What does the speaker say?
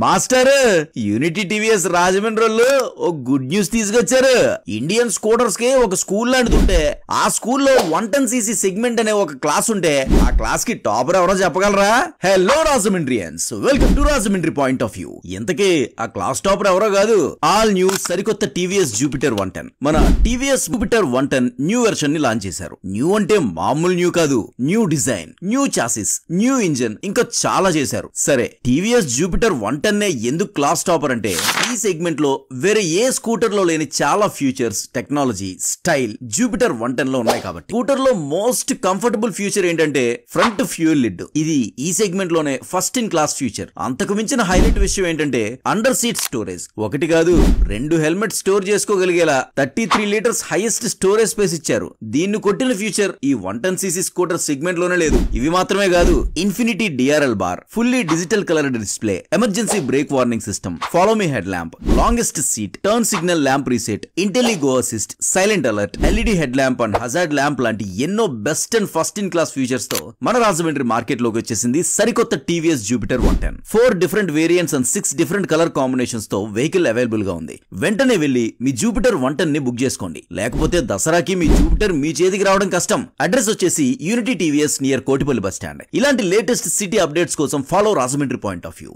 Master unity TVS రాజమండ్రిలో ఒక good news తీసుకొచ్చారు. ఇండియన్ స్కూటర్స్ కి ఒక స్కూల్ లాంటిది ఉంటే ఆ స్కూల్లో 110cc సెగ్మెంట్ అనే ఒక క్లాస్ ఉంటే ఆ క్లాస్ కి టాపర్ ఎవరో చెప్పగలరా? Hello Rajahmundrians, welcome to Rajahmundry point of view. ఇంతకీ ఆ క్లాస్ టాపర్ ఎవరో కాదు, ఆల్ న్యూ సరికొత్త టీవీఎస్ జూపిటర్ 110. మన టీవీఎస్ జూపిటర్ 110 న్యూ వెర్షన్ ని లాంచ్ చేశారు. న్యూ అంటే మామూలు న్యూ కాదు, new design, new chassis, new engine, ఇంకా చాలా చేశారు. సరే, టీవీఎస్ జూపిటర్ 110 ఎందుకు క్లాస్ టాపర్ అంటే ఈ సెగ్మెంట్ లో వేరే ఏ స్కూటర్ లో లేని చాలా ఫీచర్స్, టెక్నాలజీ, స్టైల్ జూపిటర్ 110 లో ఉన్నాయి కాబట్టి. స్కూటర్ లో మోస్ట్ కంఫర్టబుల్ ఫ్యూచర్ ఏంటంటే ఫ్రంట్ ఫ్యూయల్ లిడ్. ఇది ఈ సెగ్మెంట్ లోనే ఫస్ట్ ఇన్ క్లాస్ ఫ్యూచర్. అంతకు మించిన హైలైట్ విషయం ఏంటంటే అండర్ సీట్ స్టోరేజ్. ఒకటి కాదు, 2 హెల్మెట్ స్టోర్ చేసుకోగలిగేలా 33 లీటర్స్ హైయెస్ట్ స్టోరేజ్ స్పేస్ ఇచ్చారు. దీన్ని కొట్టిన ఫ్యూచర్ ఈ 110cc స్కూటర్ సెగ్మెంట్ లోనే లేదు. ఇవి మాత్రమే కాదు, infinity DRL bar, fully digital colour display, emergency brake warning system, follow me head lamp, longest seat, turn signal lamp reset, IntelliGo assist, silent alert, LED head lamp and hazard lamp లాంటి ఎన్నో best and first in class features తో మన Rajahmundry market లోకి వచ్చేసింది సరికొత్త TVS Jupiter 110. 4 different variants and 6 different colour combinations తో vehicle available గా ఉంది. వెంటనే వెళ్లి మీ జూపిటర్ 110 ని బుక్ చేసుకోండి, లేకపోతే దసరాకి మీ జూపిటర్ మీ చేతికి రావడం కష్టం. అడ్రస్ వచ్చేసి unity TVS near Kotipalli bus stand. ఇలాంటి లేటెస్ట్ సిటీ అప్డేట్స్ కోసం follow Rajahmundry point of view.